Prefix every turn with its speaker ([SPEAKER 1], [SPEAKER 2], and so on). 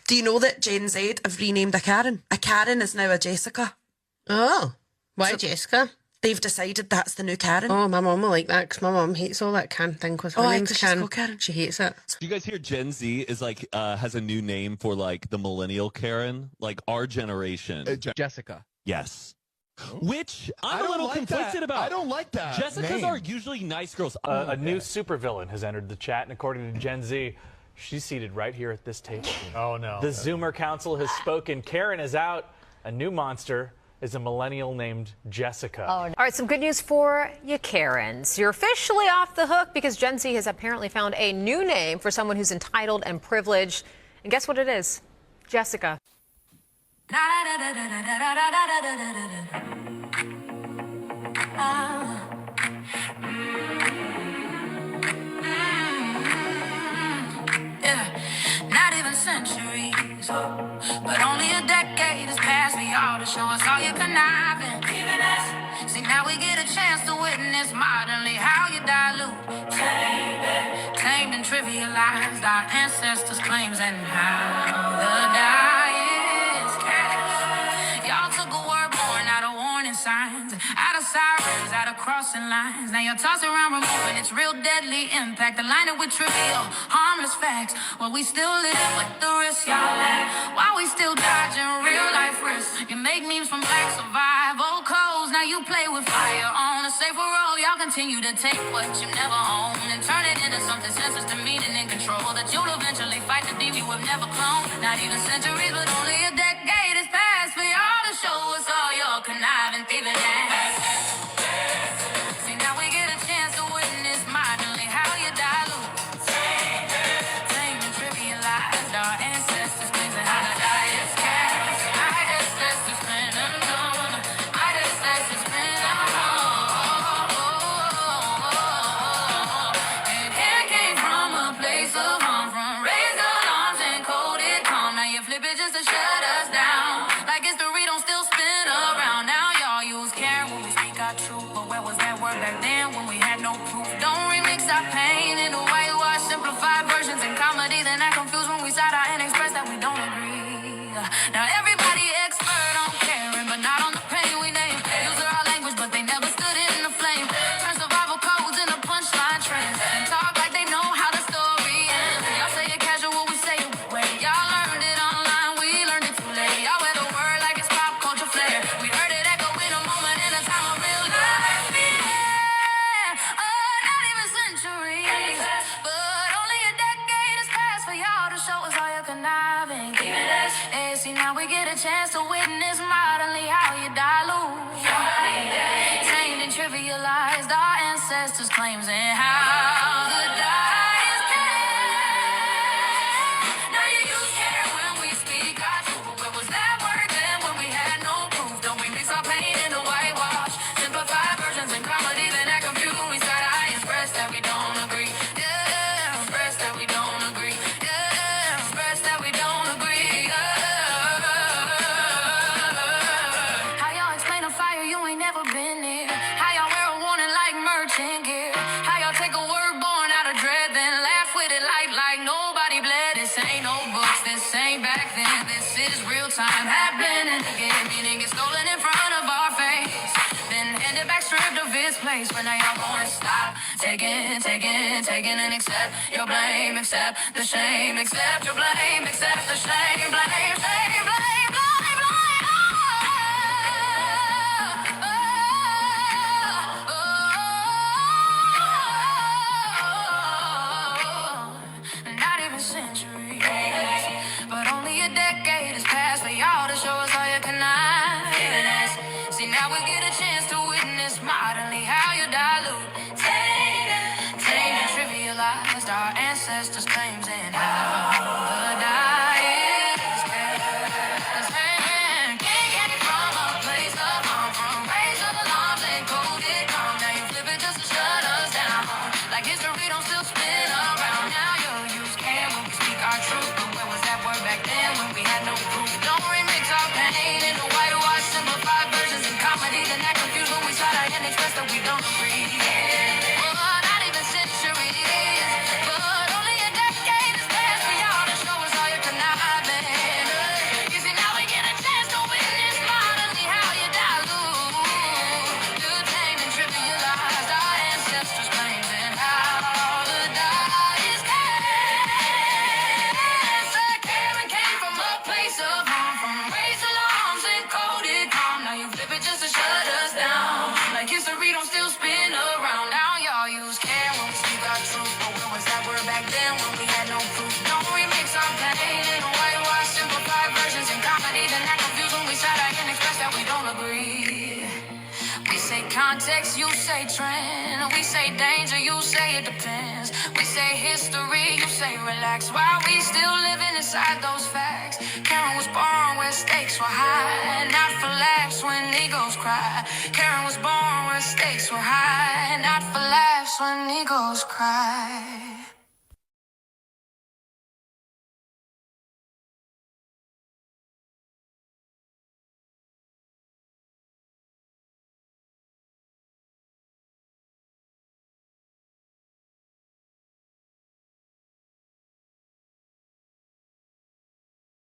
[SPEAKER 1] Do you know that Gen Z have renamed a Karen? A Karen is now a Jessica.
[SPEAKER 2] Oh, why Jessica?
[SPEAKER 1] They've decided that's the new Karen.
[SPEAKER 2] Oh, my mum will like that because my mum hates all that Karen thing because her name's Karen.
[SPEAKER 1] Karen.
[SPEAKER 2] She hates it.
[SPEAKER 3] Do you guys hear Gen Z is like has a new name for like the millennial Karen, like our generation?
[SPEAKER 4] Jessica.
[SPEAKER 3] Yes. Which I'm a little
[SPEAKER 5] like
[SPEAKER 3] conflicted
[SPEAKER 5] that.
[SPEAKER 3] about.
[SPEAKER 5] I don't like that.
[SPEAKER 3] Jessicas
[SPEAKER 5] name.
[SPEAKER 3] are usually nice girls.
[SPEAKER 6] A new supervillain has entered the chat, and according to Gen Z, she's seated right here at this table.
[SPEAKER 4] Oh, no.
[SPEAKER 6] The Zoomer Council has spoken. Karen is out. A new monster is a millennial named Jessica.
[SPEAKER 7] Oh, no. All right, some good news for you Karens. You're officially off the hook because Gen Z has apparently found a new name for someone who's entitled and privileged. And guess what it is? Jessica.
[SPEAKER 8] Not even centuries, but only a decade has passed. We ought to show us all your conniving. See, now we get a chance to witness modernly how you dilute, tamed and trivialized our ancestors' claims and how the die is cast. Y'all took a word born out of warning signs, out of sirens, out of crossing lines. Now you're tossing around removing its real deadly impact, aligning with trivial, harmless facts. While we still live with the risk y'all lack, while we still dodging real life risks. You make memes from black survival codes, now you play with fire on a safer road. Y'all continue to take what you never owned and turn it into something senseless, demeaning and control that you'll eventually fight the demon you have never cloned. Not even centuries, but only a decade has passed for y'all to show us all your conniving, thieving ass. See, now we get a chance to witness modernly how you dilute, tame and trivialized our ancestors' claims and how the die is cast. I just let this man alone. I just let this man alone. And it came from a place of harm, from raised alarms and coded calm. Now you flip it just to shut us down, like history don't still spin around. Now y'all use care when we speak our truth, but where was that word back then when we had no proof? Don't remix our pain into whitewash, simplified versions and comedy, then act confused when we side eye and express that we don't agree. Now everybody expert on caring, but not on the pain we name. Use our language, but they never stood in the flame. Turn survival codes into punchline trends and talk like they know how the story ends. Y'all say it casual, we say it with weight. Y'all learned it online, we learned it too late. Y'all wear the word like it's pop culture flair. We heard it echo in a moment in a time of real life. Yeah. Oh, not even centuries, but only a decade has passed for y'all to show us all your conniving. Hey, see, now we get a chance to witness modernly how you dilute, tamed and trivialized our ancestors' claims and how the die is cast. Now you use care when we speak our truth, but where was that word then when we had no proof? Don't we mix our pain into whitewash, simplify versions and comedy, then act confused when we side eye express that we don't agree. Yeah, express that we don't agree. Yeah, express that we don't agree. How y'all explain a fire you ain't never been near? How y'all wear a warning like merchant gear? How y'all take a word born out of dread, then laugh with it like nobody bled? This ain't no books, this ain't back then. This is real time happening again. Meaning it's stolen in front of our face, then handed back stripped of its place. But now y'all won't stop taking and accept your blame, accept the shame, accept your blame, accept the shame, blame, blame, blame, blame, blame. Not even centuries, but only a decade has passed for y'all to show us how you connive. See, now we get a chance to witness modernly how you dilute, tamed and trivialized our ancestors' claims and how the die is cast. Came from a place of harm, from raised alarms and coded calm. Now you flip it just to shut us down, like history don't still spin around. Now you use care when we speak our truth, but where was that word back then when we had no proof? Don't remember Politics, you say trend. We say danger, you say it depends. We say history, you say relax. While we still living inside those facts. Karen was born where stakes were high, not for laughs when egos cry. Karen was born where stakes were high, not for laughs when egos cry.